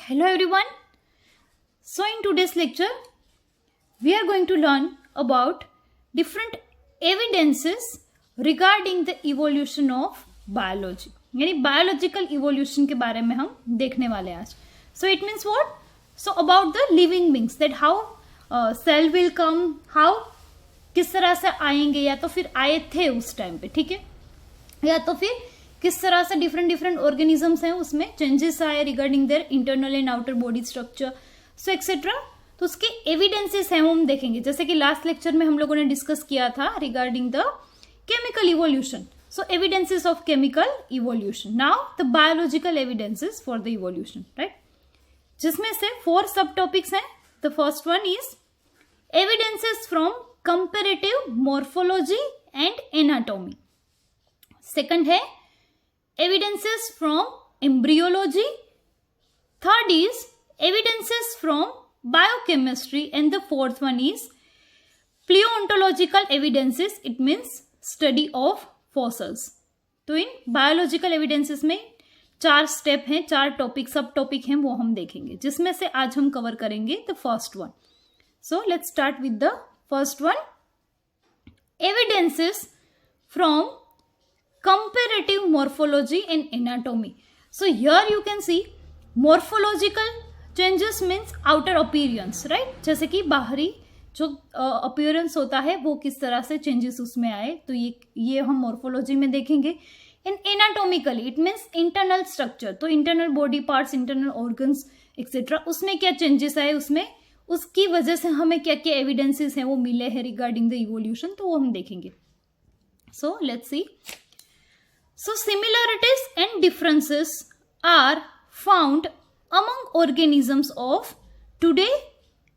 Hello everyone. So in today's lecture, we are going to learn about different evidences regarding the evolution of biology. यानी biological evolution के बारे में हम देखने वाले हैं आज. So it means what? So about the living beings, that how cell will come, how किस तरह से आएंगे, या तो फिर आए थे उस टाइम पे, ठीक है, या तो फिर किस तरह से डिफरेंट ऑर्गेनिजम्स हैं उसमें चेंजेस आए regarding their internal and outer body structure, so etcetera. तो उसके एविडेंसेस हैं वो हम देखेंगे. जैसे कि लास्ट लेक्चर में हम लोगों ने डिस्कस किया था regarding the chemical evolution. So evidences of chemical evolution. Now the biological evidences for the evolution, right, जिसमें से 4 सब टॉपिक्स हैं. The first one is evidences from comparative morphology and anatomy. Second है evidences from embryology. Third is evidences from biochemistry, and the fourth one is paleontological evidences. It means study of fossils. तो इन biological evidences में 4 step हैं, 4 topic सब topic हैं, वो हम देखेंगे, जिसमें से आज हम कवर करेंगे the first one. So let's start with the first one. Evidences from comparative morphology and anatomy. So here you can see morphological changes means outer appearance, right? जैसे कि बाहरी जो appearance होता है वो किस तरह से changes उसमें आए, तो ये हम morphology में देखेंगे. And anatomically it means internal structure. तो internal body parts, internal organs etc. उसमें क्या changes आए, उसमें उसकी वजह से हमें क्या क्या evidences हैं वो मिले हैं regarding the evolution, तो वो हम देखेंगे. So let's see. So similarities and differences are found among organisms of today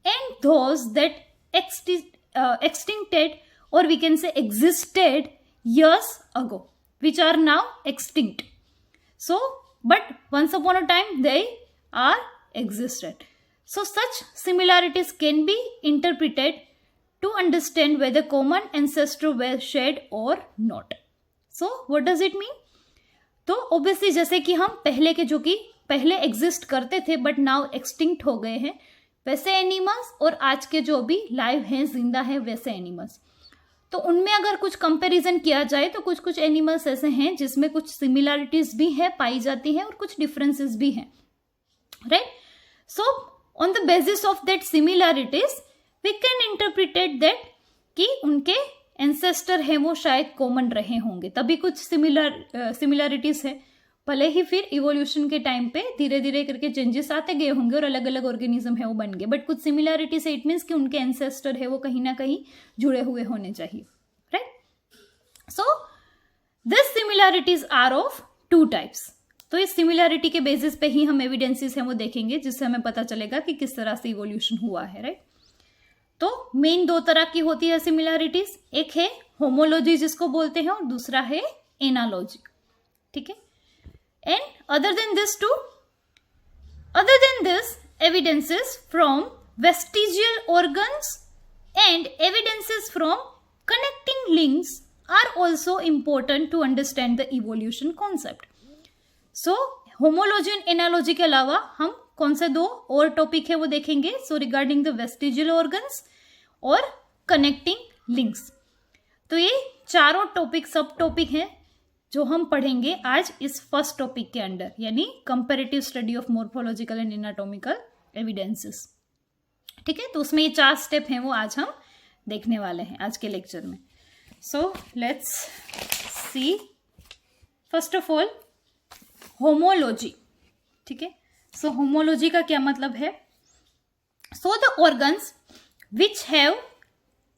and those that extincted, or we can say existed years ago, which are now extinct. So, but once upon a time they are existed. So such similarities can be interpreted to understand whether common ancestors were shared or not. So what does it mean? तो obviously जैसे कि हम पहले के जो कि पहले exist करते थे बट नाउ एक्सटिंक्ट हो गए हैं, वैसे एनिमल्स, और आज के जो भी लाइव हैं, जिंदा हैं, वैसे एनिमल्स, तो उनमें अगर कुछ कंपैरिजन किया जाए तो कुछ कुछ एनिमल्स ऐसे हैं जिसमें कुछ सिमिलैरिटीज भी है पाई जाती हैं और कुछ डिफरेंसेस भी हैं, right. So on the basis of that similarities we can interpret that कि उनके एंसेस्टर हैं वो शायद कॉमन रहे होंगे, तभी कुछ सिमिलैरिटीज है. भले ही फिर इवोल्यूशन के टाइम पे धीरे धीरे करके चेंजेस आते गए होंगे और अलग अलग ऑर्गेनिज्म है वो बन गए, बट कुछ सिमिलैरिटीज है. इट मीन्स कि उनके एंसेस्टर है वो कहीं ना कहीं जुड़े हुए होने चाहिए, right. So this similarities are of 2 types. तो इस सिमिलैरिटी के बेसिस पे ही हम एविडेंसेस हैं वो देखेंगे, जिससे हमें पता चलेगा कि किस तरह से इवोल्यूशन हुआ है, राइट. तो मेन 2 तरह की होती है सिमिलैरिटीज. एक है होमोलॉजी जिसको बोलते हैं, और दूसरा है एनालॉजी, ठीक है. And other than this evidences from vestigial organs and evidences from connecting links are also important to understand the evolution concept. So homology and analogy के अलावा हम कौन से 2 और टॉपिक है वो देखेंगे. So regarding the vestigial organs और कनेक्टिंग लिंक्स. तो ये चारों टॉपिक सब टॉपिक हैं जो हम पढ़ेंगे आज इस फर्स्ट टॉपिक के अंडर, यानी comparative study of morphological and anatomical evidences, ठीक है. तो उसमें ये 4 स्टेप हैं वो आज हम देखने वाले हैं आज के लेक्चर में. सो let's see. First of all homology, ठीक है. सो होमोलॉजी का क्या मतलब है? सो the organs which have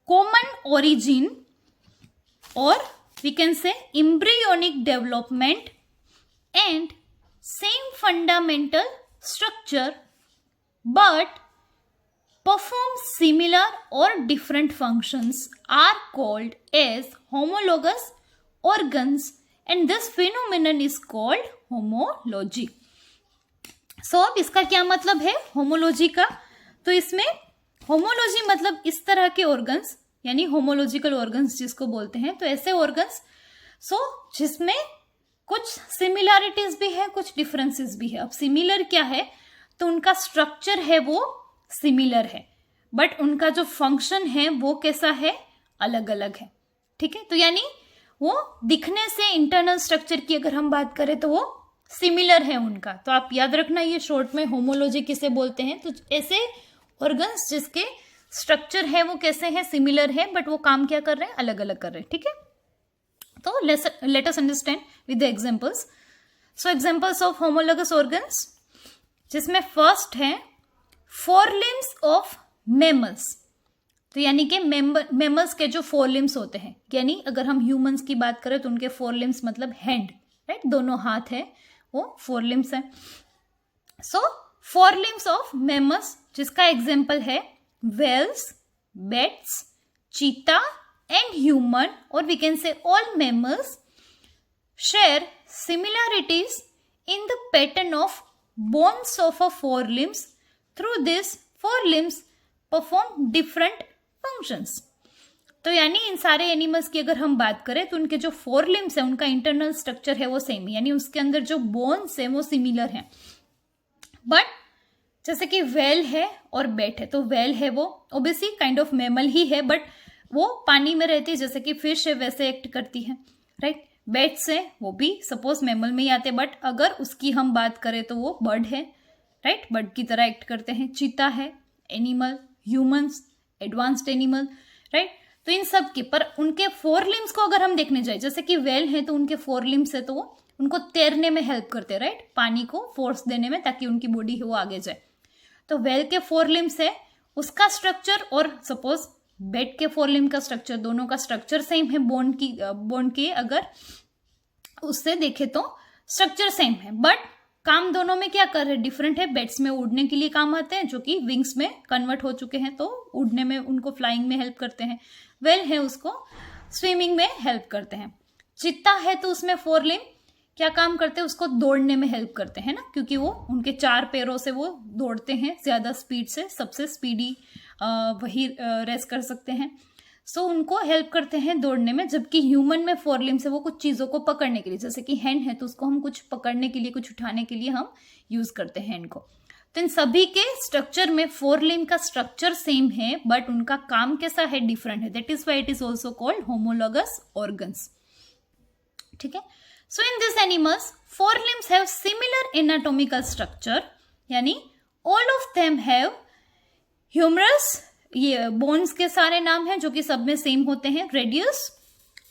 common origin, or we can say embryonic development and same fundamental structure but perform similar or different functions are called as homologous organs, and this phenomenon is called homology. So अब इसका क्या मतलब है homology का? तो इसमें homology मतलब इस तरह के ऑर्गन्स, यानी होमोलॉजिकल ऑर्गन्स जिसको बोलते हैं, तो ऐसे ऑर्गन्स जिसमें कुछ सिमिलैरिटीज भी है, कुछ डिफरेंसेस भी है. अब सिमिलर क्या है? तो उनका स्ट्रक्चर है वो सिमिलर है, बट उनका जो फंक्शन है वो कैसा है, अलग अलग है। ठीक है, तो यानी वो दिखने से इंटरनल स्ट्रक्चर की अगर हम बात करें तो वो सिमिलर है उनका। तो आप याद रखना ये शॉर्ट में होमोलॉजी किसे बोलते हैं। तो ऐसे ऑर्गन्स जिसके स्ट्रक्चर है वो कैसे है, सिमिलर है, बट वो काम क्या कर रहे हैं, अलग अलग कर रहे हैं। ठीक है, तो late us understand with the examples. So examples of homologous organs, जिसमें फर्स्ट है फोरलिम्स ऑफ मैमल्स। तो यानी कि मैमल्स के जो फोरलिम्स होते हैं, यानी अगर हम ह्यूमंस की बात करें तो उनके फोरलिम्स मतलब हैंड, राइट, दोनों हाथ है, वो फोरलिम्स है। सो फोरलिम्स ऑफ मैमल्स, जिसका एग्जांपल है whales, bats, cheetah and human, or we can say all mammals share similarities in the pattern of bones of a forelimbs. Through this forelimbs perform different functions. तो यानी इन सारे animals की अगर हम बात करें तो उनके जो फोरलिम्स है उनका इंटरनल स्ट्रक्चर है वो सेम, यानी उसके अंदर जो बोन्स है वो सिमिलर है। बट जैसे कि वेल है और बैट है, तो वेल है वो ओब्वियसली काइंड ऑफ मैमल ही है, बट वो पानी में रहती है, जैसे कि फिश है वैसे एक्ट करती है, राइट। बैट्स है वो भी सपोज मैमल में ही आते हैं, बट अगर उसकी हम बात करें तो वो बर्ड है, राइट, बर्ड की तरह एक्ट करते हैं। चीता है animal, humans advanced animal, right. तो इन सब की पर उनके फोर लिम्स को अगर हम देखने जाए, जैसे कि वेल है तो उनके फोर लिम्स है तो वो उनको तैरने में हेल्प करते हैं, राइट, पानी को फोर्स देने में ताकि उनकी बॉडी है वो आगे जाए। तो वेल के फोर लिम्स है उसका स्ट्रक्चर और सपोज बेट के फोर लिम्स का स्ट्रक्चर, दोनों का स्ट्रक्चर सेम है, बोन की अगर उससे देखे तो स्ट्रक्चर सेम है, बट काम दोनों में क्या कर रहे हैं, डिफरेंट है। बेट्स में उड़ने के लिए काम आते हैं जो कि विंग्स में कन्वर्ट हो चुके हैं, तो उड़ने में उनको फ्लाइंग में हेल्प करते हैं। वेल है उसको स्विमिंग में हेल्प करते हैं। चित्ता है तो उसमें फोर लिम्ब क्या काम करते हैं, उसको दौड़ने में हेल्प करते हैं ना, क्योंकि वो उनके चार पैरों से वो दौड़ते हैं ज्यादा स्पीड से, सबसे स्पीडी वही रेस कर सकते हैं, सो उनको हेल्प करते हैं दौड़ने में। जबकि ह्यूमन में फोर लिम्ब से वो कुछ चीजों को पकड़ने के लिए, जैसे कि हैंड है तो उसको हम कुछ पकड़ने के लिए, कुछ उठाने के लिए हम यूज करते हैं हैंड को। तो इन सभी के स्ट्रक्चर में फोर लिम्ब का स्ट्रक्चर सेम है, बट उनका काम कैसा है, डिफरेंट है। That is why it is also called homologous organs. ठीक है, so in this animals forelimbs have similar anatomical structure, यानी all of them have humerus, ये बोन्स के सारे नाम हैं जो कि सब में सेम होते हैं, radius,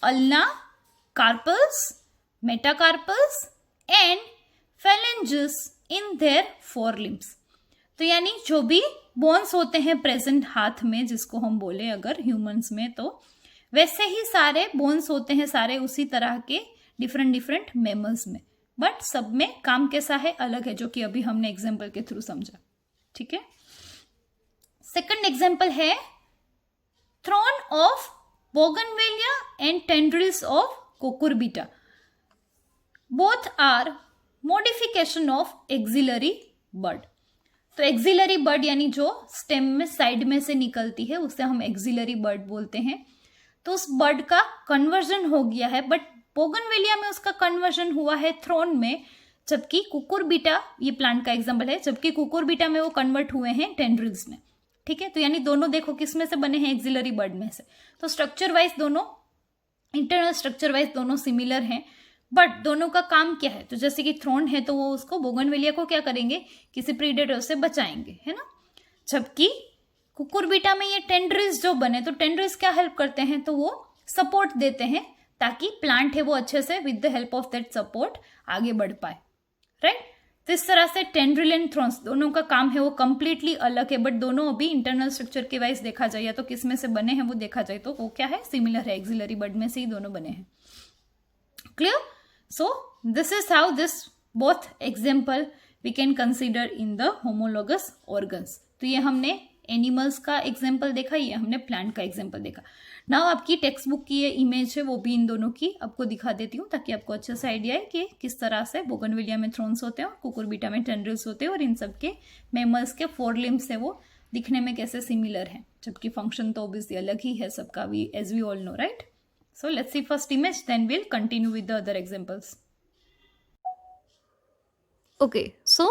ulna, carpals, metacarpals and phalanges in their fore limbs. तो यानी जो भी बोन्स होते हैं प्रेजेंट हाथ में, जिसको हम बोले अगर ह्यूमंस में, तो वैसे ही सारे बोन्स होते हैं, सारे उसी तरह के डिफरेंट मैमल्स में, बट सब में काम कैसा है, अलग है, जो कि अभी हमने एग्जाम्पल के थ्रू समझा। ठीक है, सेकंड एग्जाम्पल है thorn of bougainvillea and tendrils of cucurbita. Both are modification of axillary bud. तो एक्सिलरी बर्ड यानी जो स्टेम में साइड में से निकलती है उसे हम एक्सिलरी बर्ड बोलते हैं। तो उस बर्ड का कन्वर्जन हो गया है, बट बोगनवेलिया में उसका कन्वर्जन हुआ है थ्रोन में, जबकि कुकुरबिटा, ये प्लांट का एग्जाम्पल है, जबकि कुकुरबिटा में वो कन्वर्ट हुए हैं टेंड्रिल्स में। ठीक है, तो यानी दोनों देखो किस में से बने हैं, एक्सिलरी बर्ड में से। तो स्ट्रक्चर वाइज दोनों, इंटरनल स्ट्रक्चर वाइज दोनों सिमिलर हैं, बट दोनों का काम क्या है। तो जैसे कि थ्रोन है तो वो उसको बोगनवेलिया को क्या करेंगे, किसी प्रीडेटर से बचाएंगे, है ना। जबकि कुकुरबिटा में ये टेंड्रिल्स जो बने, तो टेंड्रिल्स क्या हेल्प करते हैं, तो वो सपोर्ट देते हैं ताकि प्लांट है वो अच्छे से with the help of that support आगे बढ़ पाए, राइट। तो इस तरह से टेंड्रिल एंड थ्रोन्स दोनों का काम है वो कंप्लीटली अलग है, बट दोनों अभी इंटरनल स्ट्रक्चर के वाइज देखा जाए या तो किस में से बने हैं वो देखा जाए तो वो क्या है, सिमिलर है, एक्सिलरी बर्ड में से ही दोनों बने हैं। Clear? So this is how this both example we can consider in the homologous organs. तो ये हमने एनिमल्स का एग्जाम्पल देखा, ये हमने प्लांट का एग्जाम्पल देखा। नाउ आपकी टेक्स्ट बुक की ये इमेज है वो भी इन दोनों की आपको दिखा देती हूँ, ताकि आपको अच्छे से आइडिया है कि किस तरह से बोगनवेलिया में थ्रोन्स होते हैं और कुकुरबिटा में टेंड्रिल्स होते हैं, और इन सब के मैमल्स के फोर लिम्ब्स है वो दिखने में कैसे सिमिलर है, जबकि फंक्शन तो ऑब्वियसली अलग ही है सबका, we as we all know, right. So let's see first image, then will continue with the other examples. Okay, so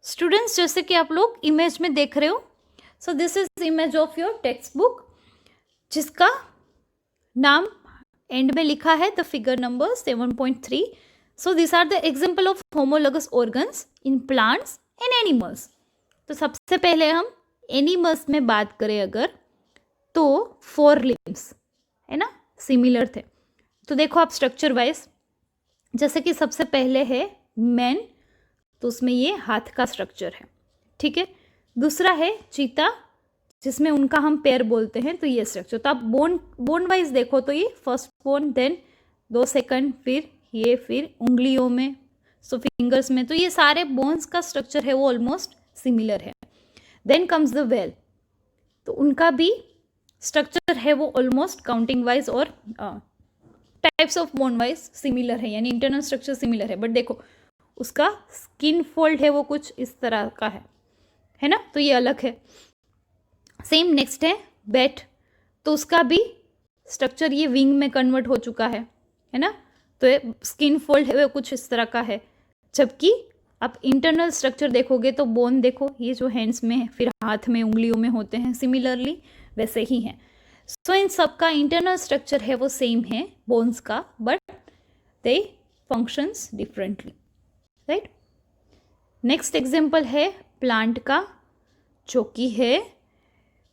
students, जैसे कि आप लोग इमेज में देख रहे हो, so this is image of your text book जिसका नाम एंड में लिखा है the figure number 7.3. So this are the example of homologous organs in plants and animals. तो सबसे पहले हम एनिमल्स में बात करें अगर, तो 4 लिम्स है ना, सिमिलर थे. तो देखो आप स्ट्रक्चर वाइज, जैसे कि सबसे पहले है मैन, तो उसमें ये हाथ का स्ट्रक्चर है, ठीक है. दूसरा है चीता, जिसमें उनका हम पैर बोलते हैं, तो ये स्ट्रक्चर. तो आप बोन वाइज देखो तो ये फर्स्ट बोन, देन 2 सेकंड, फिर ये, फिर उंगलियों में, सो फिंगर्स में, तो ये सारे बोन्स का स्ट्रक्चर है वो ऑलमोस्ट सिमिलर है. देन कम्स द वेल, तो उनका भी स्ट्रक्चर है वो ऑलमोस्ट काउंटिंग वाइज और types of bone wise similar है, यानी इंटरनल स्ट्रक्चर सिमिलर है. बट देखो उसका स्किन फोल्ड है वो कुछ इस तरह का है ना, तो ये अलग है. सेम नेक्स्ट है बैट, तो उसका भी स्ट्रक्चर ये विंग में कन्वर्ट हो चुका है ना, तो ये स्किन फोल्ड है वो कुछ इस तरह का है. जबकि आप इंटरनल स्ट्रक्चर देखोगे तो बोन देखो, ये जो हैंड्स में फिर हाथ में उंगलियों में होते हैं, सिमिलरली वैसे ही हैं. सो इन सब का इंटरनल स्ट्रक्चर है वो सेम है बोन्स का, but they functions differently, right. Next example है प्लांट का, जो कि है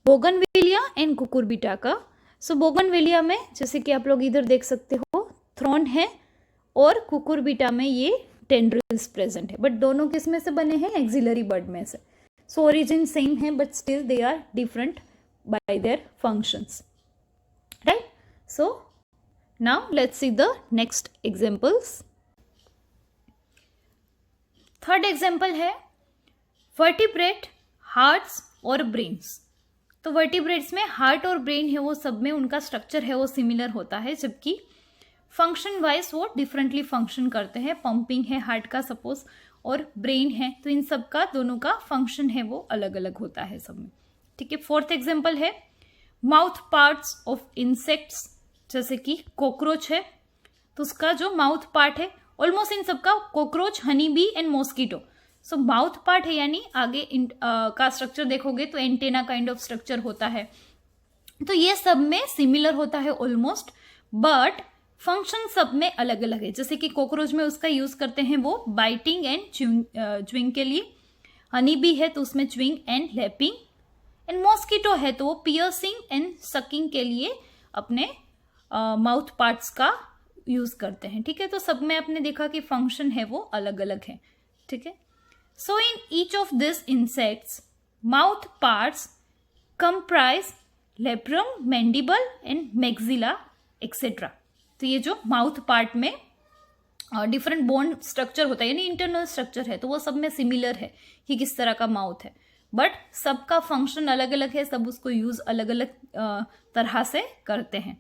बोगनवेलिया एंड कुकुरबिटा का. सो बोगनवेलिया में जैसे कि आप लोग इधर देख सकते हो थ्रोन है, और कुकुरबिटा में ये टेंड्रिल्स प्रेजेंट है. बट दोनों किस में से बने हैं, एक्सिलरी बर्ड में से. सो ओरिजिन सेम है, but still they are different by their functions, right. So now let's see the next examples. Third example है वर्टिब्रेट, हार्ट्स और ब्रेन्स. तो वर्टिब्रेट्स में हार्ट और ब्रेन है वो सब में उनका स्ट्रक्चर है वो सिमिलर होता है, जबकि फंक्शन वाइज वो डिफरेंटली फंक्शन करते हैं. पंपिंग है हार्ट का सपोज, और ब्रेन है, तो इन सब का दोनों का फंक्शन है वो अलग अलग होता है सब में, ठीक है. फोर्थ एग्जाम्पल है माउथ पार्ट्स ऑफ इंसेक्ट्स, जैसे कि कॉकरोच है, तो उसका जो माउथ पार्ट है ऑलमोस्ट इन सबका, cockroach, honey bee and mosquito. So mouth part है, यानी आगे का स्ट्रक्चर देखोगे तो एंटेना काइंड ऑफ स्ट्रक्चर होता है, तो ये सब में सिमिलर होता है ऑलमोस्ट, बट फंक्शन सब में अलग अलग है. जैसे कि कॉकरोच में उसका यूज करते हैं वो बाइटिंग एंड च्विंग के लिए, हनी बी है तो उसमें chewing and lapping, and mosquito है तो वो पियर्सिंग एंड सकिंग के लिए अपने माउथ पार्ट्स का यूज करते हैं, ठीक है. तो सब में आपने देखा कि फंक्शन है वो अलग अलग है, ठीक है. So in each of this insects mouth parts comprise labrum, mandible and maxilla etcetera. तो ये जो माउथ पार्ट में डिफरेंट बोन स्ट्रक्चर होता है, यानी इंटरनल स्ट्रक्चर है, तो वो सब में सिमिलर है कि किस तरह का माउथ है, बट सबका फंक्शन अलग अलग है, सब उसको यूज अलग अलग तरह से करते हैं,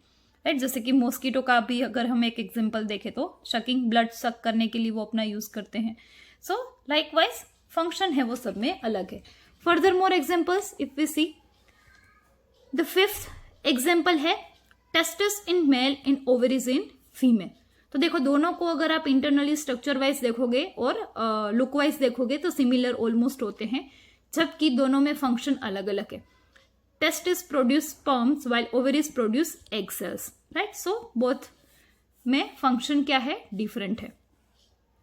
राइट. जैसे कि मॉस्किटो का भी अगर हम एक एग्जांपल देखें तो शकिंग, ब्लड सक करने के लिए वो अपना यूज करते हैं. सो लाइकवाइज फंक्शन है वो सब में अलग है. Furthermore examples if we see, the fifth example है testis in male and ovaries in female. तो देखो दोनों को अगर आप इंटरनली स्ट्रक्चर वाइज देखोगे और लुक वाइज देखोगे तो सिमिलर ऑलमोस्ट होते हैं, जबकि दोनों में फंक्शन अलग अलग है. Testis produce sperms while ovaries produce egg cells, right. So both में फंक्शन क्या है, डिफरेंट है.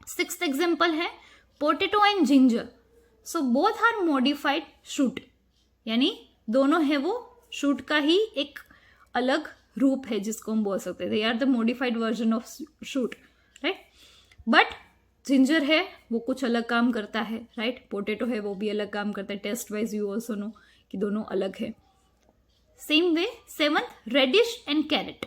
सिक्स्थ एग्जाम्पल है potato and ginger. So both are modified shoot, यानी दोनों है वो शूट का ही एक अलग रूप है जिसको हम बोल सकते हैं, they are the modified version of shoot, right. But ginger है वो कुछ अलग काम करता है, राइट. पोटैटो है वो भी अलग काम करता है. Taste wise you also know कि दोनों अलग है. Same way seventh radish and carrot.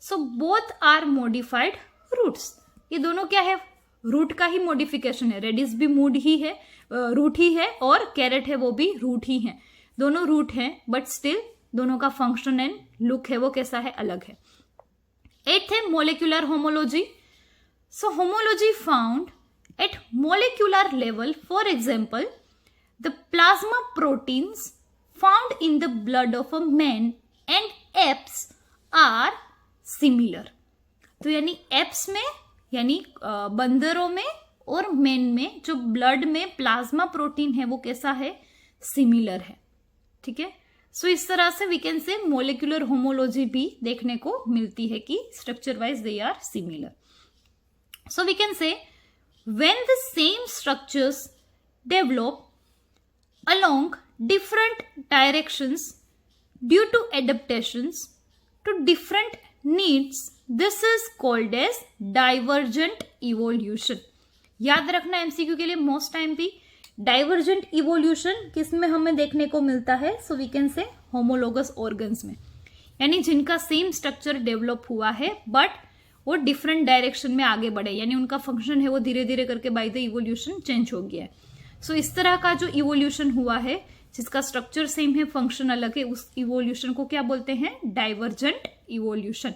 So both are modified roots. ये दोनों क्या है, रूट का ही मॉडिफिकेशन है. रेडिश भी मूड ही है, रूट ही है, और कैरेट है वो भी रूट ही है. दोनों रूट हैं, बट स्टिल दोनों का फंक्शन एंड लुक है वो कैसा है, अलग है. एट्थ है molecular homology. So homology found at molecular level, for example the plasma proteins found in the blood of a man and apes are similar. तो यानी एप्स में, यानी बंदरों में और मेन में जो ब्लड में प्लाज्मा प्रोटीन है वो कैसा है, सिमिलर है, ठीक है। सो इस तरह से we can say molecular homology भी देखने को मिलती है कि structure wise they are similar. So we can say when the same structures develop along different directions due to adaptations to different needs, this is called as divergent evolution। याद रखना MCQ के लिए मोस्ट टाइम भी divergent evolution किसमें हमें देखने को मिलता है, so we can say homologous organs में, यानी जिनका सेम स्ट्रक्चर डेवलप हुआ है बट वो डिफरेंट डायरेक्शन में आगे बढ़े, यानी उनका फंक्शन है वो धीरे धीरे करके बाय द इवोल्यूशन चेंज हो गया है। सो इस तरह का जो इवोल्यूशन हुआ है जिसका स्ट्रक्चर सेम है फंक्शन अलग है, उस इवोल्यूशन को क्या बोलते हैं, डाइवर्जेंट इवोल्यूशन,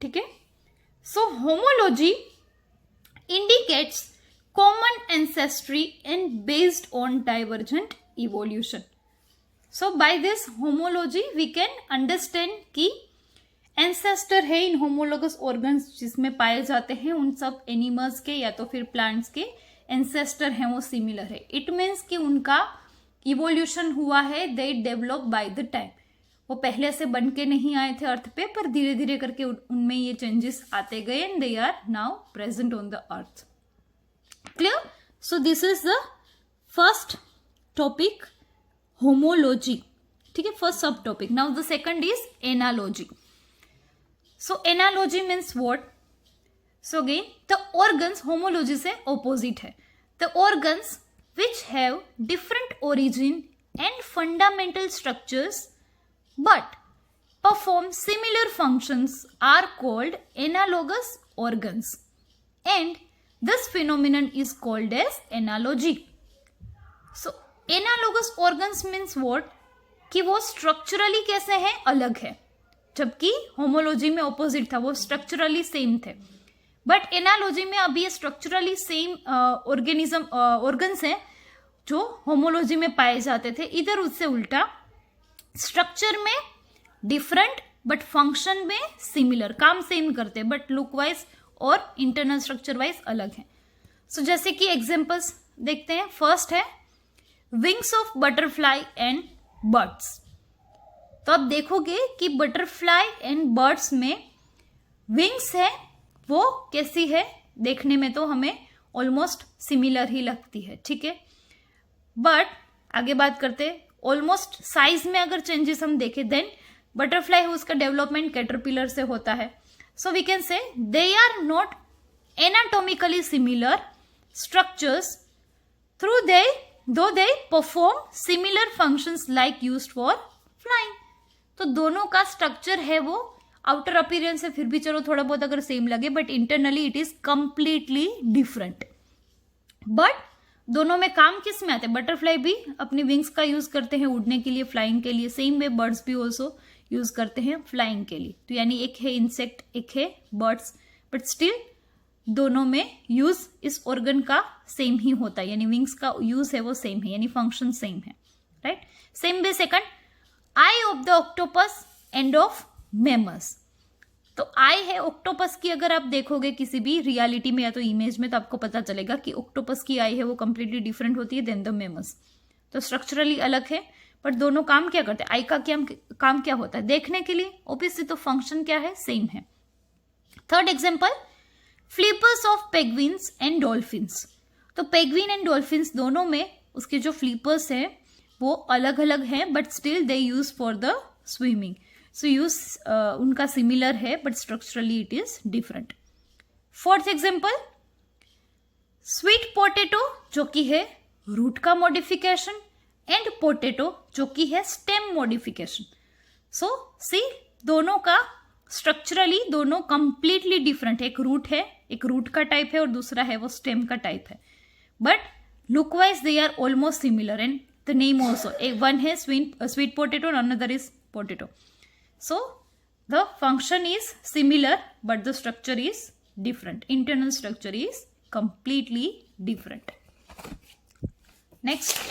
ठीक है। So homology indicates common ancestry and based on divergent evolution. So by this homology we can understand कि एंसेस्टर है इन होमोलोगस ऑर्गन्स जिसमें पाए जाते हैं उन सब एनिमल्स के या तो फिर प्लांट्स के एंसेस्टर हैं वो सिमिलर है। इट मीन्स कि उनका इवोल्यूशन हुआ है, they develop by the time, वो पहले से बन के नहीं आए थे अर्थ पे, पर धीरे धीरे करके उनमें ये चेंजेस आते गए and they are now present on the earth. Clear? So this is the first topic homology, ठीक है, first subtopic. Now the second is analogy. So analogy means what? So again, the organs homology से opposite है। The organs which have different origin and fundamental structures but perform similar functions are called analogous organs, and this phenomenon is called as analogy. So analogous organs means what? कि वो structurally कैसे हैं, अलग है, जबकि homology में opposite था, वो structurally same थे। बट एनालॉजी में अभी ये स्ट्रक्चरली सेम ऑर्गन्स हैं जो होमोलॉजी में पाए जाते थे, इधर उससे उल्टा स्ट्रक्चर में डिफरेंट बट फंक्शन में सिमिलर, काम सेम करते बट लुक वाइज और इंटरनल स्ट्रक्चर वाइज अलग है। सो जैसे कि एग्जांपल्स देखते हैं। फर्स्ट है wings of butterfly and birds. तो आप देखोगे कि बटरफ्लाई एंड बर्ड्स में विंग्स है वो कैसी है, देखने में तो हमें ऑलमोस्ट सिमिलर ही लगती है, ठीक है। बट आगे बात करते हैं, ऑलमोस्ट साइज में अगर चेंजेस हम देखें देन बटरफ्लाई है उसका डेवलपमेंट कैटरपिलर से होता है। So we can say they are not anatomically similar structures through they though they perform similar functions like used for flying. तो दोनों का स्ट्रक्चर है वो आउटर अपीयरेंस से फिर भी चलो थोड़ा बहुत अगर सेम लगे but internally it is completely different. But दोनों में काम किस में आते हैं, बटरफ्लाई भी अपनी विंग्स का यूज करते हैं उड़ने के लिए, फ्लाइंग के लिए, सेम वे बर्ड्स भी ऑल्सो यूज करते हैं फ्लाइंग के लिए। तो यानी एक है इंसेक्ट एक है बर्ड्स, बट स्टिल दोनों में यूज इस ऑर्गन का सेम ही होता है, यानी विंग्स का यूज है वो सेम है, यानी फंक्शन सेम है, right. Same way second I of the octopus end of MEMS. तो आई है ऑक्टोपस की, अगर आप देखोगे किसी भी रियलिटी में या तो इमेज में तो आपको पता चलेगा कि ऑक्टोपस की आई है वो कंप्लीटली डिफरेंट होती है देन द मेमस। तो स्ट्रक्चरली अलग है बट दोनों काम क्या करते हैं, आई का काम क्या होता है, देखने के लिए, ऑब्वियसली तो फंक्शन क्या है, सेम है। Third example flippers of penguins and dolphins. तो पेंगुइन एंड डॉल्फिन्स दोनों में उसके जो फ्लिपर्स हैं वो अलग अलग हैं but still they use for the swimming. So use उनका सिमिलर है but structurally it is different. Fourth example sweet potato जो कि है रूट का मॉडिफिकेशन एंड पोटैटो जो कि है स्टेम मॉडिफिकेशन। सो सी दोनों का स्ट्रक्चरली दोनों कंप्लीटली डिफरेंट है, एक रूट है, एक रूट का टाइप है और दूसरा है वो स्टेम का टाइप है, but look wise they are almost similar and the name also, one है स्वीट पोटैटो और another is potato. So the function is similar but the structure is different. Internal structure is completely different. Next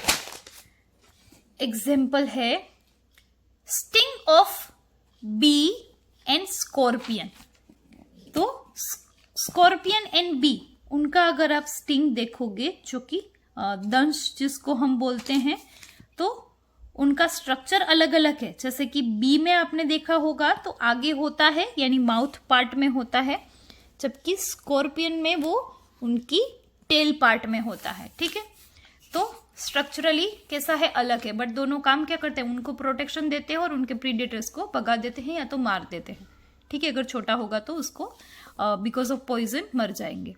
example है sting of bee and scorpion. तो scorpion and bee उनका अगर आप sting देखोगे, जो कि दंश जिसको हम बोलते हैं, तो उनका स्ट्रक्चर अलग अलग है। जैसे कि बी में आपने देखा होगा तो आगे होता है, यानी माउथ पार्ट में होता है, जबकि स्कॉर्पियन में वो उनकी टेल पार्ट में होता है। ठीक है, तो स्ट्रक्चरली कैसा है, अलग है, बट दोनों काम क्या करते हैं, उनको प्रोटेक्शन देते हैं और उनके प्रीडेटर्स को भगा देते हैं या तो मार देते हैं। ठीक है, अगर छोटा होगा तो उसको बिकॉज ऑफ पॉइजन मर जाएंगे।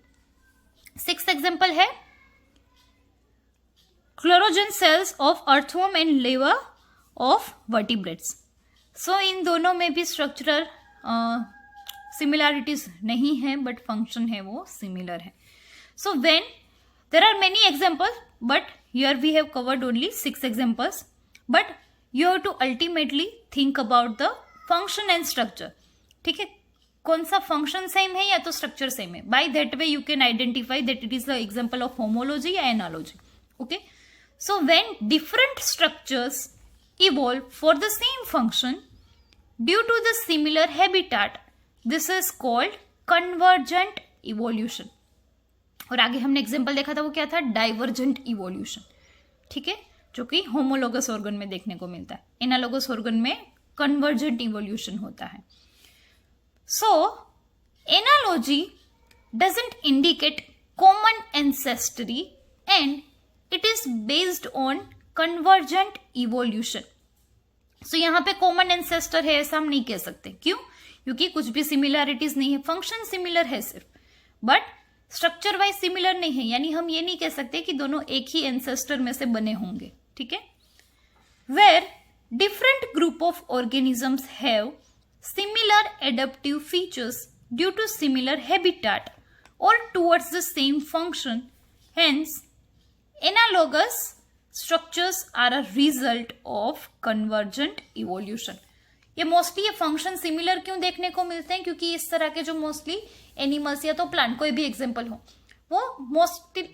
6th एग्जाम्पल है chloragogen cells of earthworm and liver of vertebrates. So इन दोनों में भी स्ट्रक्चरल सिमिलैरिटीज नहीं है, बट फंक्शन है वो सिमिलर है। So when there are many examples, but here we have covered only 6 examples, but you have to ultimately think about the function and structure. ठीक है, कौन सा फंक्शन सेम है या तो स्ट्रक्चर सेम है। By that way you can identify that it is the example of homology या analogy. Okay, so when different structures evolve for the same function due to the similar habitat, this is called convergent evolution। और आगे हमने example देखा था, वो क्या था, divergent evolution. ठीक है, जो कि होमोलोगस ऑर्गन में देखने को मिलता है। एनालोगस ऑर्गन में कन्वर्जेंट इवोल्यूशन होता है। So analogy doesn't indicate common ancestry and it is based on convergent evolution. So यहाँ पे कॉमन एंसेस्टर है ऐसा हम नहीं कह सकते। क्यों? क्योंकि कुछ भी सिमिलैरिटीज नहीं है, फंक्शन सिमिलर है सिर्फ, बट स्ट्रक्चर वाइज सिमिलर नहीं है। यानी हम ये नहीं कह सकते कि दोनों एक ही एंसेस्टर में से बने होंगे। ठीक है, where different group of organisms have similar adaptive features due to similar habitat और towards the same function, hence analogous structures are a result of convergent evolution। ये मोस्टली ये फंक्शन सिमिलर क्यों देखने को मिलते हैं? क्योंकि इस तरह के जो मोस्टली एनिमल्स या तो प्लांट, कोई भी एग्जांपल हो, वो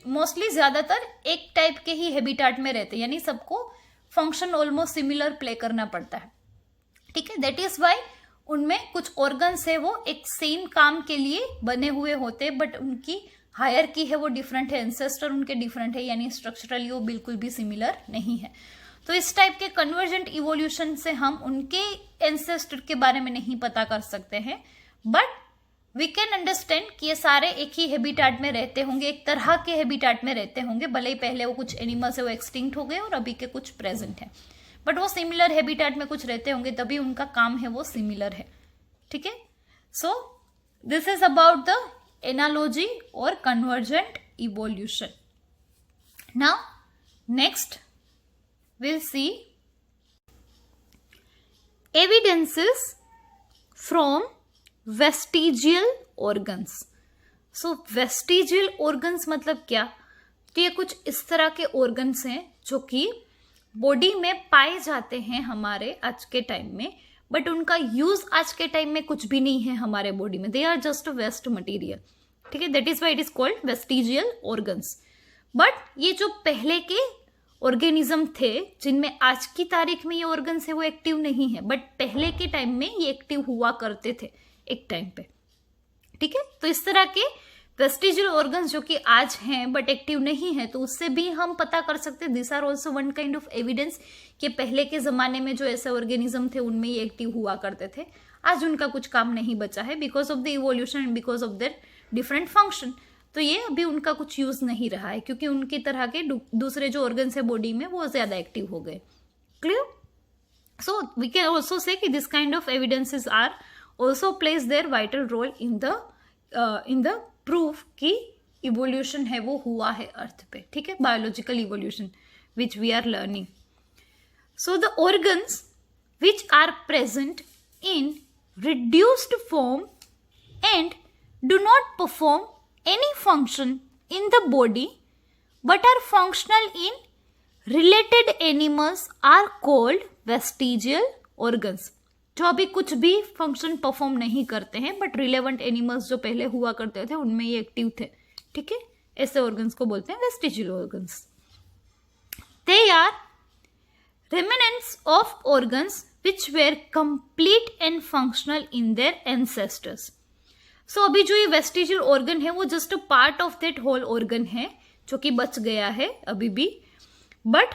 मोस्टली ज्यादातर एक टाइप के ही हैबिटेट में रहते हैं, यानी सबको फंक्शन ऑलमोस्ट सिमिलर प्ले करना पड़ता है। ठीक है, दैट इज वाई उनमें कुछ ऑर्गन्स है वो एक सेम काम के लिए बने हुए होते हैं, बट उनकी हायर की है वो डिफरेंट है, एंसेस्टर उनके डिफरेंट है, यानी स्ट्रक्चरली वो बिल्कुल भी सिमिलर नहीं है। तो इस टाइप के कन्वर्जेंट इवोल्यूशन से हम उनके एंसेस्टर के बारे में नहीं पता कर सकते हैं, बट वी कैन अंडरस्टैंड कि ये सारे एक ही हैबिटेट में रहते होंगे, एक तरह के हैबिटेट में रहते होंगे, भले ही पहले वो कुछ एनिमल्स है वो एक्सटिंक्ट हो गए और अभी के कुछ प्रेजेंट है, बट वो सिमिलर हैबिटेट में कुछ रहते होंगे, तभी उनका काम है वो सिमिलर है। ठीक है, so this is about the analogy or convergent evolution. Now next we'll see evidences from vestigial organs। so vestigial organs मतलब क्या? तो ये कुछ इस तरह के organs हैं जो कि बॉडी में पाए जाते हैं हमारे आज के टाइम में, बट उनका यूज आज के टाइम में कुछ भी नहीं है हमारे बॉडी में। They are just waste material. ठीक है, that is why it is called vestigial organs. But ये जो पहले के ऑर्गेनिज्म थे जिनमें आज की तारीख में ये ऑर्गन्स है वो एक्टिव नहीं है, बट पहले के टाइम में ये एक्टिव हुआ करते थे एक टाइम पे। ठीक है, तो इस तरह के वेस्टिजियल ऑर्गन्स जो कि आज हैं बट एक्टिव नहीं है, तो उससे भी हम पता कर सकते हैं this are also one kind of evidence कि पहले के जमाने में जो ऐसे ऑर्गेनिज्म थे उनमें ये एक्टिव हुआ करते थे। आज उनका कुछ काम नहीं बचा है because of the evolution and because of their different function. तो ये अभी उनका कुछ यूज नहीं रहा है क्योंकि उनकी तरह के दूसरे जो ऑर्गन्स है बॉडी में वो ज्यादा एक्टिव हो गए। Clear? So we can also say कि this kind of evidences are also place their vital role in the proof कि इवोल्यूशन है वो हुआ है अर्थ पे। ठीक है, biological evolution which we are learning. So the organs which are present in reduced form and do not perform any function in the body but are functional in related animals are called vestigial organs। जो अभी कुछ भी function perform नहीं करते हैं but relevant animals जो पहले हुआ करते थे उनमें ये एक्टिव थे। ठीक है, ऐसे ऑर्गन्स को बोलते हैं vestigial organs. They are remnants of organs which were complete and functional in their ancestors। So अभी जो ये वेस्टिजियल ऑर्गन है वो just a part of that whole organ है जो कि बच गया है अभी भी, बट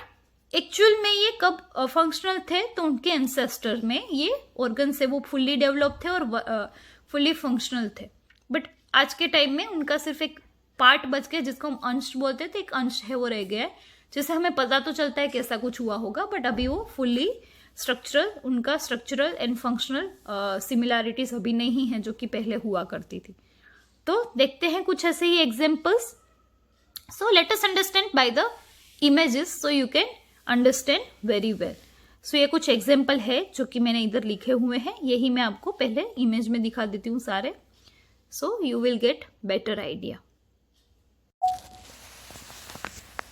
एक्चुअल में ये कब फंक्शनल थे, तो उनके एंसेस्टर में ये ऑर्गन से वो फुल्ली डेवलप थे और फुल्ली फंक्शनल थे, बट आज के टाइम में उनका सिर्फ एक पार्ट बच गया जिसको हम अंश बोलते थे, एक अंश है वो रह गया है, जिससे हमें पता तो चलता है कैसा कुछ हुआ होगा, बट अभी वो फुल्ली उनका स्ट्रक्चरल एंड फंक्शनल सिमिलैरिटीज अभी नहीं है जो कि पहले हुआ करती थी। तो देखते हैं कुछ ऐसे ही examples. So let us understand by the images so you can understand very well. So ये कुछ एग्जाम्पल है जो कि मैंने इधर लिखे हुए हैं, यही मैं आपको पहले इमेज में दिखा देती हूँ सारे, so you will get better idea.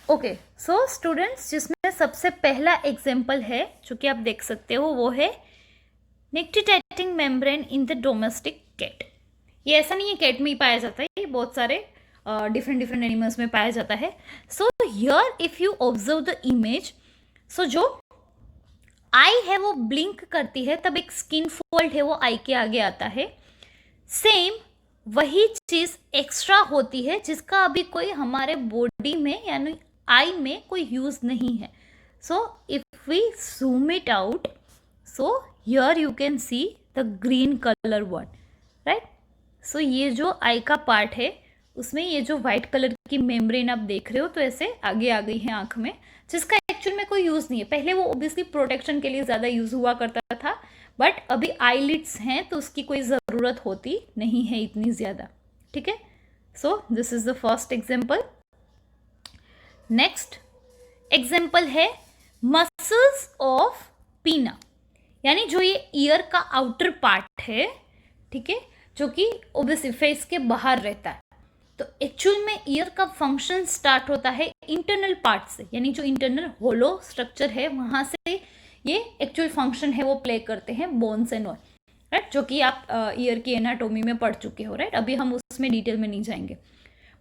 Okay, so students, जिसमें सबसे पहला एग्जाम्पल है जो कि आप देख सकते हो वो है nictitating membrane in the domestic cat. ये ऐसा नहीं है कैट में ही पाया जाता है, ये बहुत सारे डिफरेंट एनिमल्स में पाया जाता है। So here if you observe the image, so जो आई है वो ब्लिंक करती है, तब एक स्किन फोल्ड है वो आई के आगे आता है। सेम वही चीज एक्स्ट्रा होती है जिसका अभी कोई हमारे बॉडी में यानी आई में कोई यूज नहीं है। So if we zoom it out, so here you can see the green color one, right? सो ये जो आई का पार्ट है उसमें ये जो व्हाइट कलर की मेम्ब्रेन आप देख रहे हो, तो ऐसे आगे आ गई है आंख में, जिसका एक्चुअल में कोई यूज नहीं है। पहले वो ओब्वियसली प्रोटेक्शन के लिए ज्यादा यूज हुआ करता था, बट अभी आईलिड्स हैं तो उसकी कोई जरूरत होती नहीं है इतनी ज्यादा, ठीक है। So this is the first example. Next example है मसल्स ऑफ पीना, यानी जो ये ईयर का आउटर पार्ट है, ठीक है, जो कि ओब्वियसली फेस के बाहर रहता है। तो एक्चुअल में ईयर का फंक्शन स्टार्ट होता है इंटरनल पार्ट से, यानी जो इंटरनल होलो स्ट्रक्चर है वहां से ये एक्चुअल फंक्शन है वो प्ले करते हैं बोन्स एंड ऑल, राइट, जो कि आप ईयर की एनाटोमी में पढ़ चुके हो, राइट। अभी हम उसमें डिटेल में नहीं जाएंगे,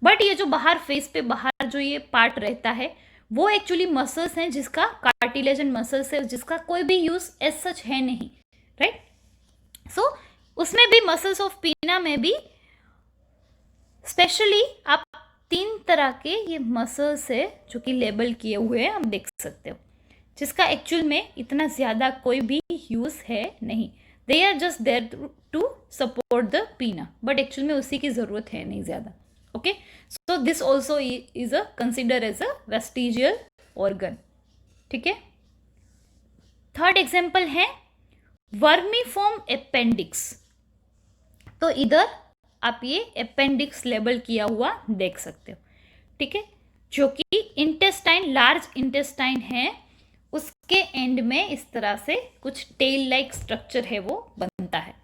बट ये जो बाहर फेस पे बाहर जो ये पार्ट रहता है वो एक्चुअली मसल्स हैं, जिसका कार्टिलेज एंड मसल्स है, जिसका कोई भी यूज एज सच है नहीं, राइट। सो उसमें भी मसल्स ऑफ पीना में भी स्पेशली आप 3 तरह के ये मसल्स है जो कि लेबल किए हुए हैं, आप देख सकते हो, जिसका एक्चुअल में इतना ज्यादा कोई भी यूज है नहीं। They are just there to support the pinna, but actual में उसी की जरूरत है नहीं ज्यादा। Okay, so this also is a consider as a vestigial organ, ठीक है। थर्ड एग्जाम्पल है वर्मीफॉर्म अपेंडिक्स। तो इधर आप ये अपेंडिक्स लेबल किया हुआ देख सकते हो, ठीक है, जो कि इंटेस्टाइन, लार्ज इंटेस्टाइन है, उसके एंड में इस तरह से कुछ टेल लाइक स्ट्रक्चर है वो बनता है।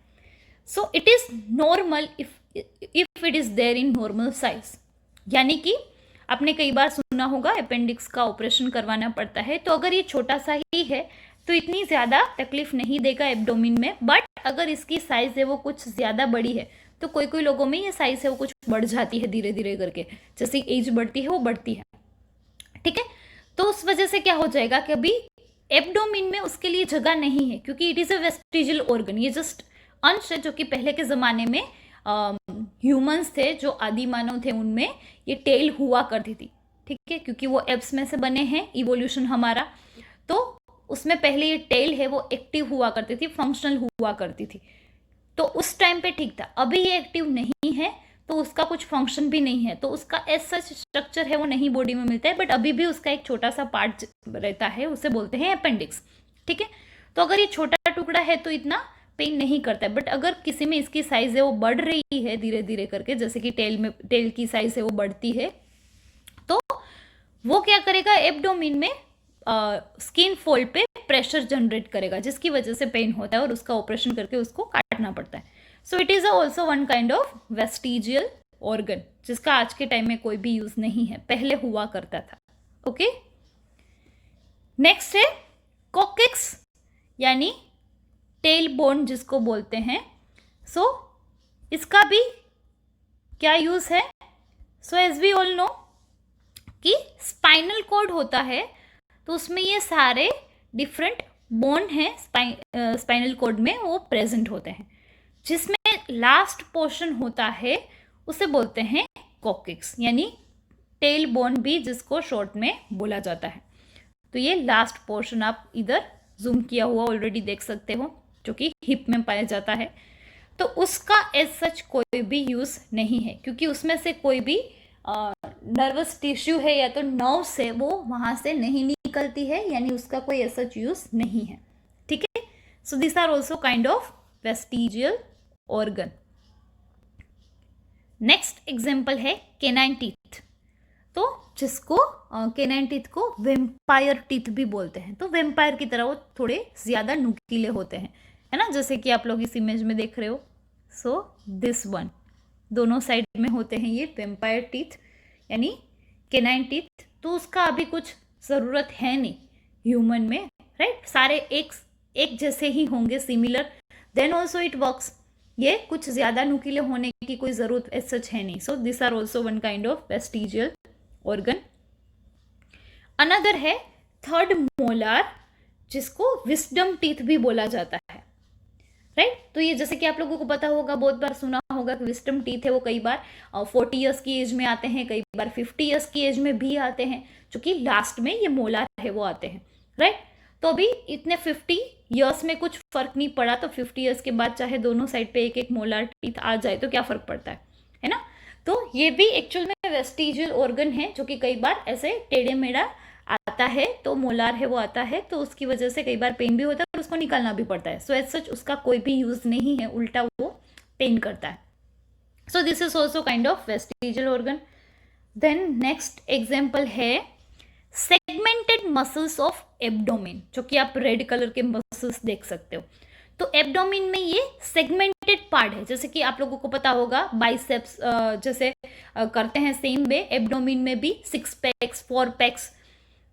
So it is normal if it is there in normal size, यानी कि आपने कई बार सुना होगा अपेंडिक्स का ऑपरेशन करवाना पड़ता है, तो अगर ये छोटा सा ही है तो इतनी ज्यादा तकलीफ नहीं देगा एब्डोमिन में, बट अगर इसकी साइज है वो कुछ ज्यादा बड़ी है तो कोई कोई लोगों में ये साइज है वो कुछ बढ़ जाती है धीरे धीरे करके, जैसे एज बढ़ती है वो बढ़ती है, ठीक है। तो उस वजह से क्या हो जाएगा कि अभी एब्डोमिन में उसके लिए जगह नहीं है, क्योंकि it is a vestigial organ, ये जस्ट अंश है, जो कि पहले के जमाने में ह्यूमंस थे, जो आदि मानव थे, उनमें ये टेल हुआ करती थी, ठीक है, क्योंकि वो एप्स में से बने हैं इवोल्यूशन हमारा, तो उसमें पहले ये टेल है वो एक्टिव हुआ करती थी, फंक्शनल हुआ करती थी, तो उस टाइम पे ठीक था। अभी ये एक्टिव नहीं है तो उसका कुछ फंक्शन भी नहीं है, तो उसका एज सच स्ट्रक्चर है वो नहीं बॉडी में मिलता है, बट अभी भी उसका एक छोटा सा पार्ट रहता है, उसे बोलते हैं अपेंडिक्स, ठीक है। तो अगर ये छोटा टुकड़ा है तो इतना पेन नहीं करता है, बट अगर किसी में इसकी साइज है वो बढ़ रही है धीरे धीरे करके, जैसे कि टेल की साइज है वो बढ़ती है, तो वो क्या करेगा, एब्डोमिन में स्किन फोल्ड पे प्रेशर जनरेट करेगा, जिसकी वजह से पेन होता है और उसका ऑपरेशन करके उसको काटना पड़ता है। So it is also one kind of vestigial organ, जिसका आज के टाइम में कोई भी यूज नहीं है, पहले हुआ करता था। ओके, नेक्स्ट है कोकेक्स, यानी टेल बोन जिसको बोलते हैं। सो इसका भी क्या यूज है? So as we all know कि स्पाइनल कॉर्ड होता है, तो उसमें ये सारे डिफरेंट बोन हैं स्पाइनल कॉर्ड में वो प्रेजेंट होते हैं, जिसमें लास्ट पोर्शन होता है उसे बोलते हैं कॉकेक्स, यानी टेल बोन भी जिसको शॉर्ट में बोला जाता है। तो ये लास्ट पोर्शन आप इधर जूम किया हुआ ऑलरेडी देख सकते हो, जो कि हिप में पाया जाता है। तो उसका एज सच कोई भी यूज नहीं है, क्योंकि उसमें से कोई भी नर्वस टिश्यू है या तो नर्व से वो वहां से नहीं निकलती है, यानी उसका कोई एज सच यूज नहीं है। ठीक है, so this are also kind of vestigial organ. Next example है कैनाइन टीथ। तो जिसको कैनाइन टीथ को वेम्पायर टीथ भी बोलते हैं। तो वेम्पायर की तरह वो थोड़े ज्यादा नुकीले होते हैं, है ना, जैसे कि आप लोग इस इमेज में देख रहे हो। सो दिस वन, दोनों साइड में होते हैं ये वेम्पायर टीथ यानी कैनाइन टीथ। तो उसका अभी कुछ ज़रूरत है नहीं ह्यूमन में, राइट। सारे एक जैसे ही होंगे, similar, then also it works. ये कुछ ज़्यादा नुकीले होने की कोई ज़रूरत एज सच है नहीं। So this are also one kind of vestigial organ. Another है थर्ड मोलार, जिसको विस्डम टीथ भी बोला जाता है, राइट। तो ये जैसे कि आप लोगों को पता होगा, बहुत बार सुना होगा कि विस्डम टीथ है वो कई बार 40 ईयर्स की एज में आते हैं, कई बार 50 ईयर्स की एज में भी आते हैं, जो कि लास्ट में ये मोलार है वो आते हैं, राइट। तो अभी इतने 50 ईयर्स में कुछ फर्क नहीं पड़ा, तो 50 ईयर्स के बाद चाहे दोनों साइड पे एक एक मोलार टीथ आ जाए तो क्या फर्क पड़ता है ना। तो ये भी एक्चुअल में वेस्टिजियल ऑर्गन है, जो कि कई बार ऐसे टेढ़े मेढ़ा आता है, तो मोलार है वो आता है, तो उसकी वजह से कई बार पेन भी होता है और उसको निकालना भी पड़ता है। सो एज सच उसका कोई भी यूज नहीं है, उल्टा वो पेन करता है। So this is also kind of vestigial organ. Then next example है सेगमेंटेड मसल्स ऑफ एब्डोमेन, जो कि आप रेड कलर के मसल्स देख सकते हो। तो एब्डोमेन में ये सेगमेंटेड पार्ट है, जैसे कि आप लोगों को पता होगा बाइसेप्स जैसे करते हैं, सेम वे एब्डोमेन में भी 6 पैक्स 4 पैक्स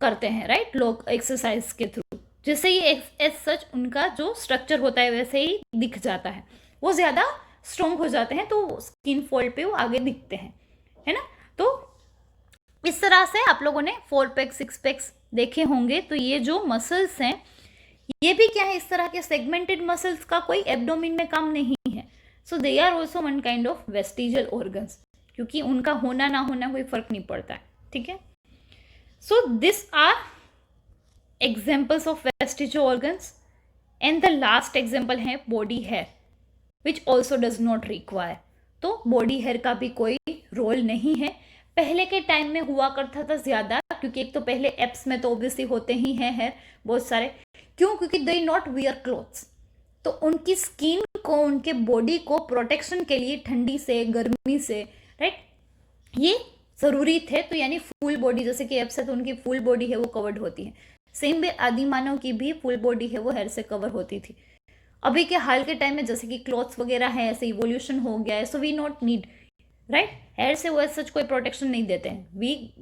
करते हैं, राइट, लोग एक्सरसाइज के थ्रू। जैसे ही एज सच उनका जो स्ट्रक्चर होता है वैसे ही दिख जाता है, वो ज्यादा स्ट्रॉन्ग हो जाते हैं, तो स्किन फोल्ड पे वो आगे दिखते हैं, है ना। तो इस तरह से आप लोगों ने 4 पैक्स 6 पैक्स देखे होंगे। तो ये जो मसल्स हैं ये भी क्या है, इस तरह के सेगमेंटेड मसल्स का कोई एब्डोमेन में काम नहीं है। So they are also one kind of vestigial organs, क्योंकि उनका होना ना होना कोई फर्क नहीं पड़ता है, ठीक है। So these are examples of vestigial organs, and the last example है body hair, which also does not require। तो body hair का भी कोई रोल नहीं है। पहले के टाइम में हुआ करता था ज्यादा, क्योंकि एक तो पहले एप्स में तो ऑब्वियसली होते ही हैं हेयर बहुत सारे। क्यों? क्योंकि दे नॉट वियर क्लोथ्स, तो उनकी स्किन को, उनके बॉडी को प्रोटेक्शन के लिए ठंडी से, गर्मी से, राइट, ये जरूरी थे। तो यानी फुल बॉडी, जैसे कि एप्स है तो उनकी फुल बॉडी है वो कवर्ड होती है। सेम वे आदि मानव की भी फुल बॉडी है वो हेयर से कवर होती थी। अभी के हाल के टाइम में जैसे कि क्लॉथ्स वगैरह है, ऐसे इवोल्यूशन हो गया है, so we not need, right, hair से वो सच कोई प्रोटेक्शन नहीं देते हैं।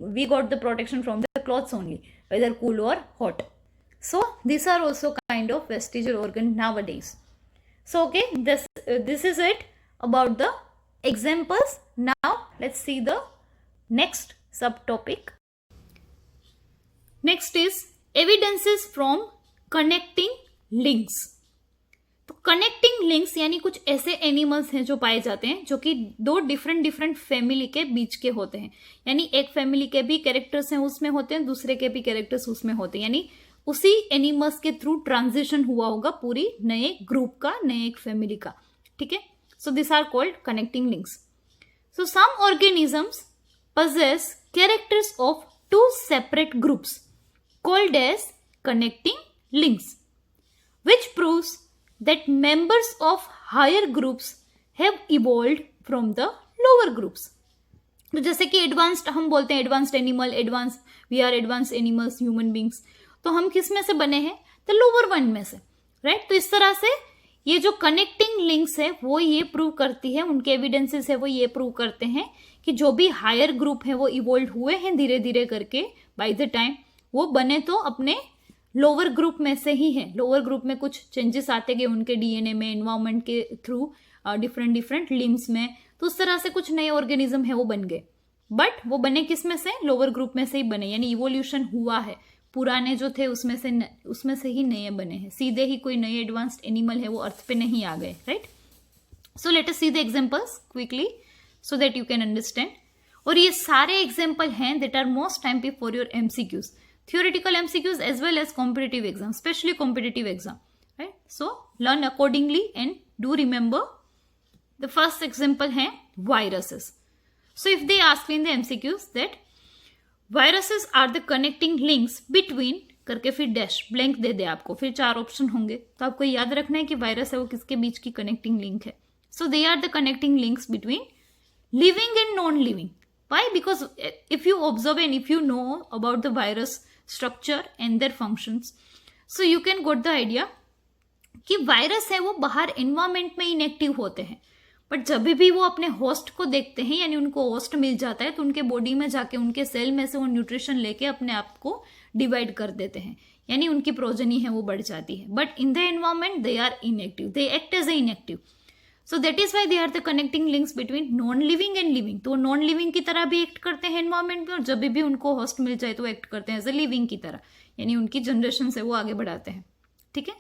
We got the protection from the clothes only, weather cool और hot. So this are also kind of vestigial organ nowadays. So okay, this is it about the examples. Now let's see the next subtopic. Next is evidences from connecting links. तो connecting links यानी कुछ ऐसे animals हैं जो पाए जाते हैं जो कि दो डिफरेंट फैमिली के बीच के होते हैं। यानी एक फैमिली के भी कैरेक्टर्स हैं उसमें होते हैं, दूसरे के भी कैरेक्टर्स उसमें होते हैं, यानी उसी एनिमल्स के थ्रू ट्रांजिशन हुआ होगा पूरी नए ग्रुप का, नए एक फैमिली का, ठीक है। So this are called connecting links. So some organisms possess characters of two separate groups called as connecting links, which proves that members of higher groups have evolved from the lower groups. तो जैसे कि advanced हम बोलते हैं, advanced animal, advance, we are advanced animals, human beings, तो हम किस में से बने हैं? तो लोअर वन में से, राइट। तो इस तरह से ये जो कनेक्टिंग लिंक्स है वो ये प्रूव करती है, उनके एविडेंसेस है वो ये प्रूव करते हैं कि जो भी हायर ग्रुप है वो इवोल्व हुए हैं धीरे धीरे करके, बाय द टाइम वो बने तो अपने लोअर ग्रुप में से ही है। लोअर ग्रुप में कुछ चेंजेस आते गए उनके डीएनए में, एनवायरमेंट के थ्रू, डिफरेंट लिम्स में, तो उस तरह से कुछ नए ऑर्गेनिज्म है वो बन गए। बट वो बने किस में से? लोअर ग्रुप में से ही बने, यानी इवोल्यूशन हुआ है, पुराने जो थे उसमें से ही नए बने हैं। सीधे ही कोई नए एडवांस्ड एनिमल है वो अर्थ पे नहीं आ गए, right. So let us see the examples quickly so that you can understand. और ये सारे एग्जाम्पल हैं दैट आर मोस्ट टाइम पे for your MCQs, theoretical MCQs as well as competitive exam, especially competitive exam, right? So learn accordingly and do remember. The first example है viruses. So if they ask in the MCQs that viruses are the connecting links between करके फिर dash blank दे दे आपको, फिर 4 option होंगे, तो आपको याद रखना है कि वायरस है वो किसके बीच की कनेक्टिंग लिंक है. So they are the connecting links between living and non-living. Why? Because if you observe and if you know about the virus structure and their functions, so you can get the idea कि virus है वो बाहर environment में inactive होते हैं, but जब भी वो अपने होस्ट को देखते हैं यानी उनको होस्ट मिल जाता है तो उनके बॉडी में जाके उनके सेल में से वो न्यूट्रिशन लेके अपने आप को डिवाइड कर देते हैं, यानी उनकी प्रोजनी है वो बढ़ जाती है. But in the environment they are inactive, they act as a inactive. So that is why they are the connecting links between non living and living. तो नॉन लिविंग की तरह भी एक्ट करते हैं एनवायरमेंट में, और जब भी उनको होस्ट मिल जाए तो एक्ट करते हैं एज ए लिविंग की तरह, यानी उनकी जनरेशन से वो आगे बढ़ाते हैं. ठीक है.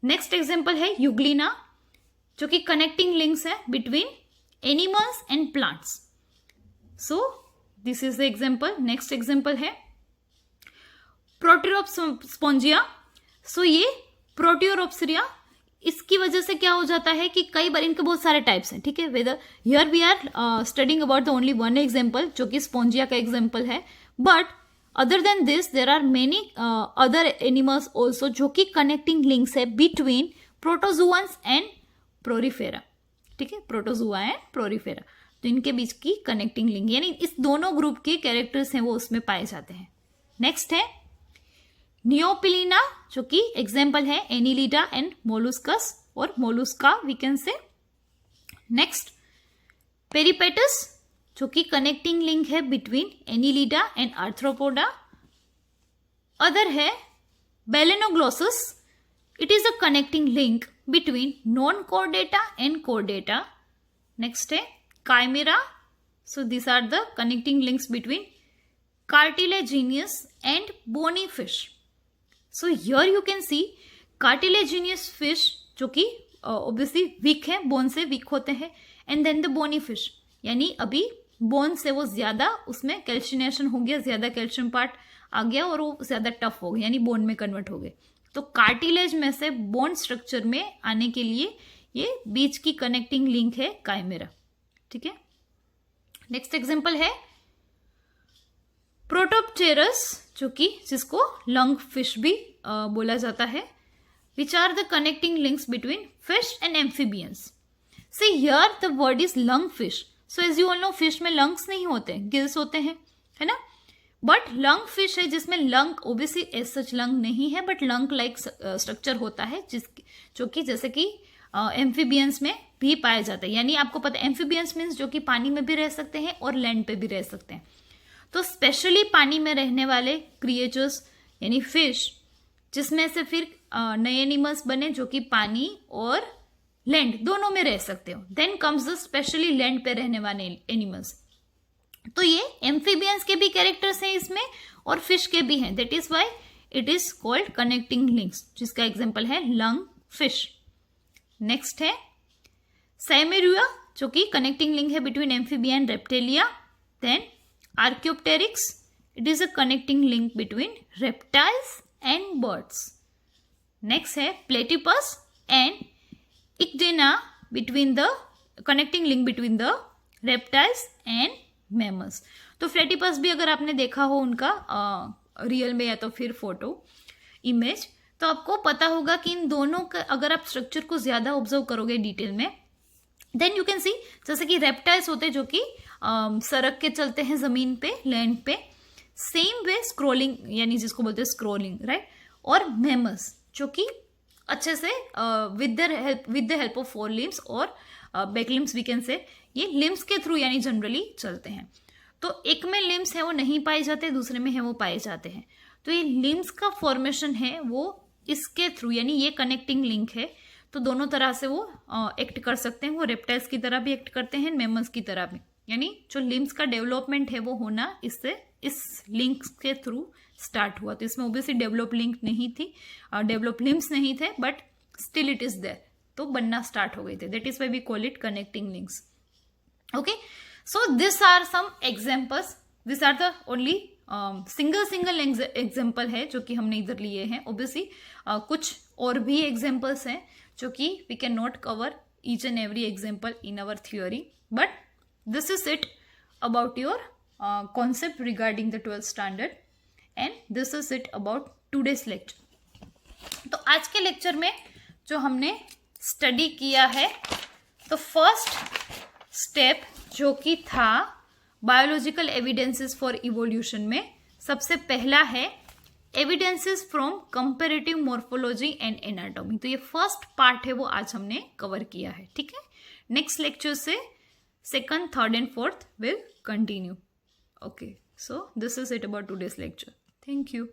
नेक्स्ट एग्जाम्पल है यूग्लिना, जो कि कनेक्टिंग लिंक्स है between animals and plants. So this is the example. Next example है प्रोटेरोस्पोंजिया. सो ये प्रोटियोरोप्सिरिया, इसकी वजह से क्या हो जाता है कि कई बार इनके बहुत सारे टाइप्स हैं. ठीक है. Whether here we are studying about the only one example जो कि स्पोंजिया का एग्जाम्पल है, but other than this there are many other animals also जो कि कनेक्टिंग लिंक्स है बिटवीन प्रोटोजुअन्स एंड प्रोरीफेरा. ठीक है. प्रोटोजुआ एंड प्रोरीफेरा, तो इनके बीच की कनेक्टिंग लिंक यानी इस दोनों ग्रुप के कैरेक्टर्स हैं वो उसमें पाए जाते हैं. नेक्स्ट है नियोपिलिना, जो कि एग्जाम्पल है एनिलिडा एंड मोलुस्कस और mollusca we can say. Next peripatus, जो कि कनेक्टिंग लिंक है between annelida and arthropoda. Other है balanoglossus, it is a connecting link between non chordata and chordata. Next है chimaera. So this are the connecting links between cartilaginous and bony fish. So here you can see cartilaginous fish जो कि obviously weak है, bone से weak होते हैं, and then the bony fish यानी अभी bone से वो ज्यादा उसमें कैल्शिनेशन हो गया, ज्यादा कैल्शियम पार्ट आ गया और वो ज्यादा टफ हो गया यानी बोन में कन्वर्ट हो गए. तो कार्टिलेज में से बोन स्ट्रक्चर में आने के लिए ये बीच की कनेक्टिंग लिंक है काइमेरा. ठीक है. नेक्स्ट एग्जांपल है प्रोटोप्टेरस, जो कि जिसको लंग फिश भी बोला जाता है, which are the connecting links between fish and amphibians. See here the word is lung fish. So as you all know fish में लंग्स नहीं होते, गिल्स होते हैं, है ना. बट लंग फिश है जिसमें lung obviously as such lung नहीं है, बट लंग लाइक स्ट्रक्चर होता है जो कि जैसे कि एम्फीबियंस में भी पाया जाता है. यानी आपको पता है एम्फीबियंस मीन्स जो कि पानी में भी रह सकते हैं और लैंड पे भी रह सकते हैं. तो स्पेशली पानी में रहने वाले क्रिएचर्स यानी फिश, जिसमें से फिर नए एनिमल्स बने जो कि पानी और लैंड दोनों में रह सकते हो. Then comes the specially land पे रहने वाले एनिमल्स. तो ये एम्फीबियंस के भी कैरेक्टर्स हैं इसमें और फिश के भी हैं. That is why it is called connecting links, जिसका एग्जांपल है लंग फिश. नेक्स्ट है साइमेरिया, जो कि कनेक्टिंग लिंक है between amphibia and reptilia. Then Archaeopteryx, it is a connecting link between reptiles and birds. Next है Platypus and Echidna, between the connecting link between the reptiles and mammals. तो Platypus भी अगर आपने देखा हो उनका real में या तो फिर फोटो इमेज, तो आपको पता होगा कि इन दोनों का अगर आप स्ट्रक्चर को ज्यादा ऑब्जर्व करोगे डिटेल में, देन यू कैन सी जैसे कि रेप्टाइल्स होते हैं जो कि सरक के चलते हैं जमीन पे, लैंड पे. सेम वे स्क्रोलिंग यानी जिसको बोलते हैं स्क्रोलिंग, राइट. और मैमल्स जो कि अच्छे से with the help of 4 limbs और back limbs we can say, ये लिम्स के थ्रू यानी जनरली चलते हैं. तो एक में लिम्स है वो नहीं पाए जाते, दूसरे में है वो पाए जाते हैं. तो ये लिम्स का फॉर्मेशन है वो इसके थ्रू यानी ये कनेक्टिंग लिंक है. तो दोनों तरह से वो एक्ट कर सकते हैं. वो रेप्टाइल्स की तरह भी एक्ट करते हैं, मैमल्स की तरह भी. यानी जो लिम्स का डेवलपमेंट है वो होना इससे इस लिंक के थ्रू स्टार्ट हुआ. तो इसमें ओब्वियसली डेवलप लिंक नहीं थी, डेवलप लिम्स नहीं थे, but still it is there. तो बनना स्टार्ट हो गए थे. That is why we call it connecting links. Okay, so this are some examples. This are the only single example है जो कि हमने इधर लिए हैं. ऑब्वियसली कुछ और भी एग्जाम्पल्स हैं जो कि we can not cover each and every example in our theory, but this is it about your concept regarding the 12th standard, and this is it about today's lecture. तो आज के lecture में जो हमने study किया है, तो first step जो कि था बायोलॉजिकल एविडेंसेस फॉर इवोल्यूशन में, सबसे पहला है evidences from comparative morphology and anatomy. तो ये फर्स्ट पार्ट है वो आज हमने कवर किया है. ठीक है, नेक्स्ट लेक्चर से second, third and fourth will continue. Okay, so this is it about today's lecture. Thank you.